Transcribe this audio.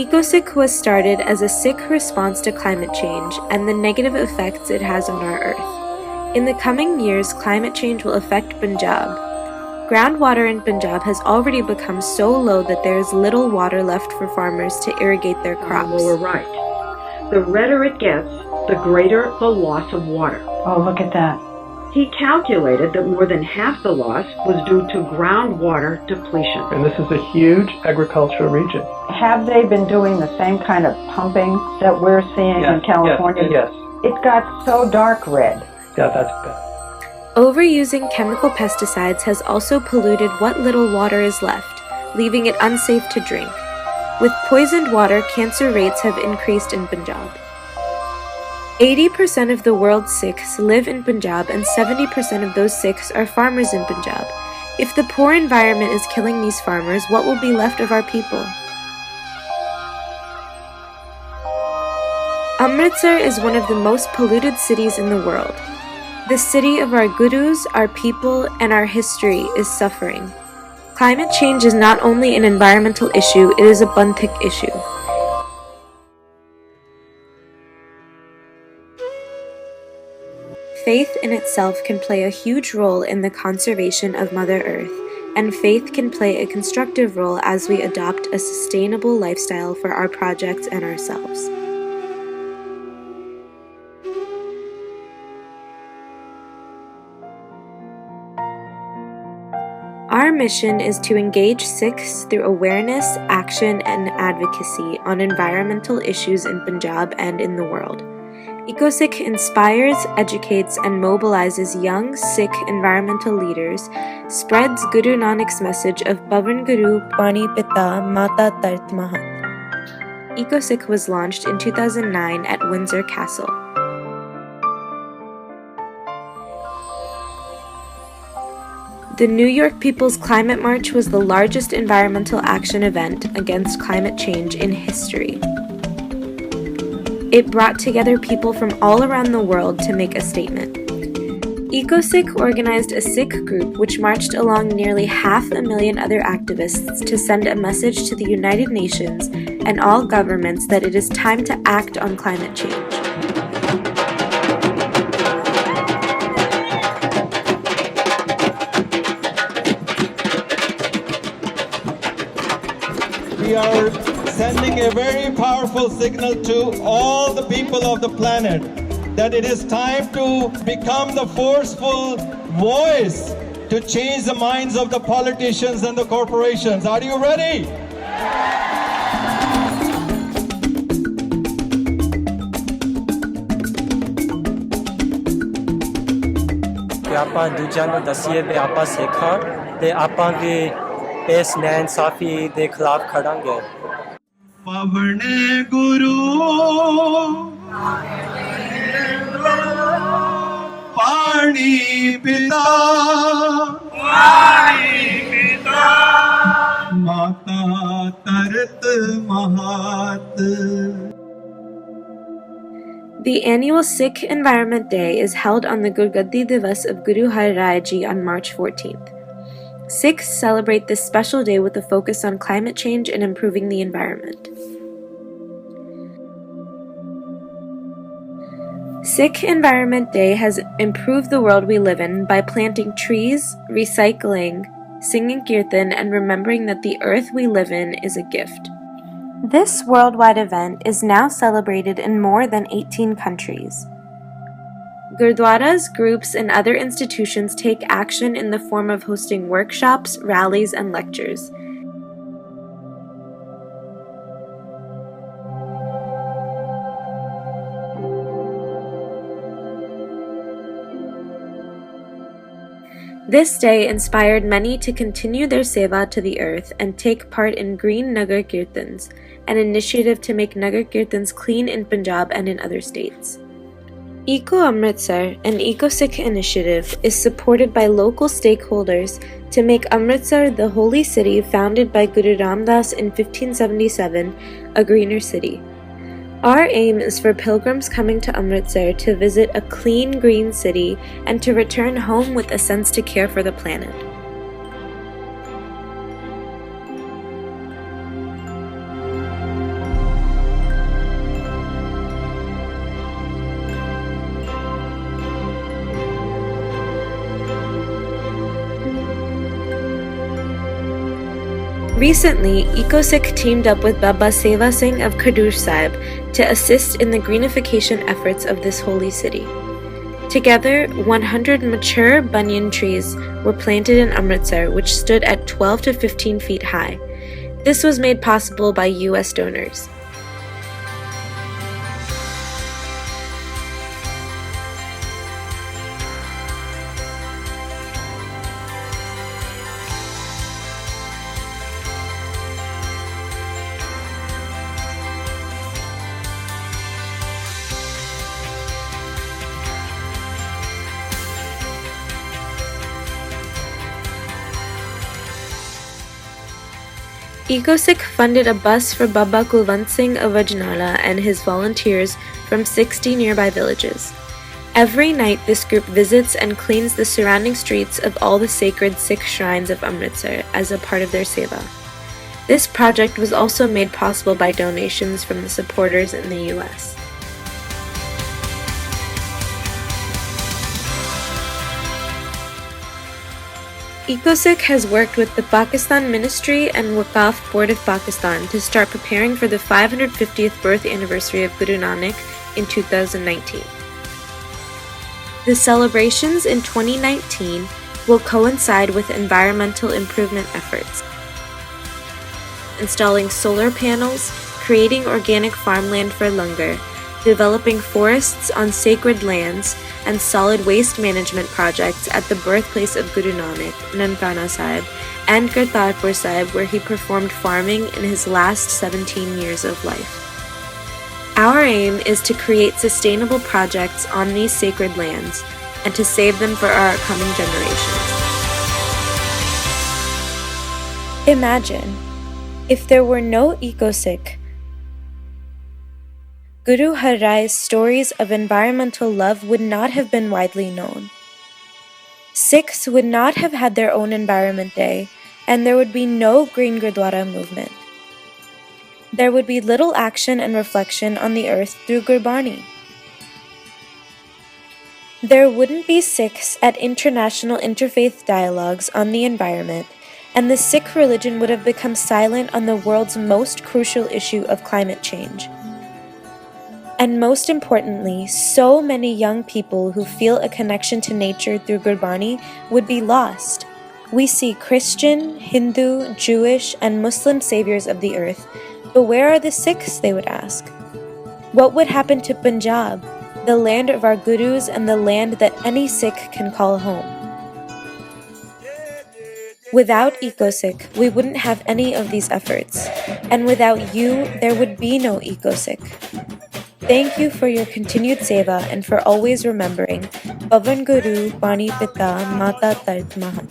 EcoSikh was started as a Sikh response to climate change and the negative effects it has on our Earth. In the coming years, climate change will affect Punjab. Groundwater in Punjab has already become so low that there is little water left for farmers to irrigate their crops. Lower right. The redder it gets, the greater the loss of water. Oh, look at that. He calculated that more than half the loss was due to groundwater depletion. And this is a huge agricultural region. Have they been doing the same kind of pumping that we're seeing in California? Yes. It got so dark red. Yeah, that's bad. Overusing chemical pesticides has also polluted what little water is left, leaving it unsafe to drink. With poisoned water, cancer rates have increased in Punjab. 80% of the world's Sikhs live in Punjab and 70% of those Sikhs are farmers in Punjab. If the poor environment is killing these farmers, what will be left of our people? Amritsar is one of the most polluted cities in the world. The city of our gurus, our people, and our history is suffering. Climate change is not only an environmental issue, it is a Bandhik issue. Faith in itself can play a huge role in the conservation of Mother Earth, and faith can play a constructive role as we adopt a sustainable lifestyle for our projects and ourselves. Our mission is to engage Sikhs through awareness, action, and advocacy on environmental issues in Punjab and in the world. EcoSikh inspires, educates, and mobilizes young Sikh environmental leaders, spreads Guru Nanak's message of Pavan Guru Pani Pita Mata Tart Mahat. EcoSikh was launched in 2009 at Windsor Castle. The New York People's Climate March was the largest environmental action event against climate change in history. It brought together people from all around the world to make a statement. EcoSikh organized a Sikh group which marched along nearly 500,000 other activists to send a message to the United Nations and all governments that it is time to act on climate change. We are sending a very powerful signal to all the people of the planet that it is time to become the forceful voice to change the minds of the politicians and the corporations. Are you ready? ਕਿ ਆਪਾਂ ਦੂਜਿਆਂ ਨੂੰ ਦੱਸੀਏ ਵੀ ਆਪਾਂ ਸਿੱਖ ਹਾਂ ਤੇ ਆਪਾਂ ਵੀ ਇਸ ਨਾਇਨਸਾਫੀ ਦੇ ਖਿਲਾਫ ਖੜਾਂਗੇ। ਪਵਨ ਗੁਰੂ ਪਾਣੀ ਪਿਤਾ ਮਾਤਾ ਤਰਤ ਮਹਾਤ। The annual Sikh Environment Day is held on the Gurgaddi Divas of Guru Har Rai Ji on March 14th. Sikhs celebrate this special day with a focus on climate change and improving the environment. Sikh Environment Day has improved the world we live in by planting trees, recycling, singing kirtan, and remembering that the earth we live in is a gift. This worldwide event is now celebrated in more than 18 countries. Gurdwaras, groups, and other institutions take action in the form of hosting workshops, rallies, and lectures. This day inspired many to continue their seva to the earth and take part in Green Nagar Kirtans, an initiative to make Nagar Kirtans clean in Punjab and in other states. Eco Amritsar, an EcoSikh initiative, is supported by local stakeholders to make Amritsar, the holy city founded by Guru Ram Das in 1577, a greener city. Our aim is for pilgrims coming to Amritsar to visit a clean, green city and to return home with a sense to care for the planet. Recently, EcoSikh teamed up with Baba Seva Singh of Khadur Sahib to assist in the greenification efforts of this holy city. Together, 100 mature banyan trees were planted in Amritsar, which stood at 12 to 15 feet high. This was made possible by U.S. donors. EcoSikh funded a bus for Baba Kulwant Singh of Ajnala and his volunteers from 60 nearby villages. Every night this group visits and cleans the surrounding streets of all the sacred Sikh shrines of Amritsar as a part of their seva. This project was also made possible by donations from the supporters in the US. EcoSikh has worked with the Pakistan Ministry and Waqaf Board of Pakistan to start preparing for the 550th birth anniversary of Guru Nanak in 2019. The celebrations in 2019 will coincide with environmental improvement efforts, installing solar panels, creating organic farmland for langar, developing forests on sacred lands, and solid waste management projects at the birthplace of Guru Nanak, Nankana Sahib, and Kartarpur Sahib, where he performed farming in his last 17 years of life. Our aim is to create sustainable projects on these sacred lands and to save them for our coming generations. Imagine if there were no EcoSikh, Guru Har Rai's stories of environmental love would not have been widely known. Sikhs would not have had their own Environment Day, and there would be no Green Gurdwara movement. There would be little action and reflection on the earth through Gurbani. There wouldn't be Sikhs at international interfaith dialogues on the environment, and the Sikh religion would have become silent on the world's most crucial issue of climate change. And most importantly, so many young people who feel a connection to nature through Gurbani would be lost. We see Christian, Hindu, Jewish, and Muslim saviors of the earth, but where are the Sikhs, they would ask? What would happen to Punjab, the land of our gurus and the land that any Sikh can call home? Without EcoSikh, we wouldn't have any of these efforts, and without you, there would be no EcoSikh. Thank you for your continued seva and for always remembering Pavan Guru, Pani Pita, Mata Tart Mahat.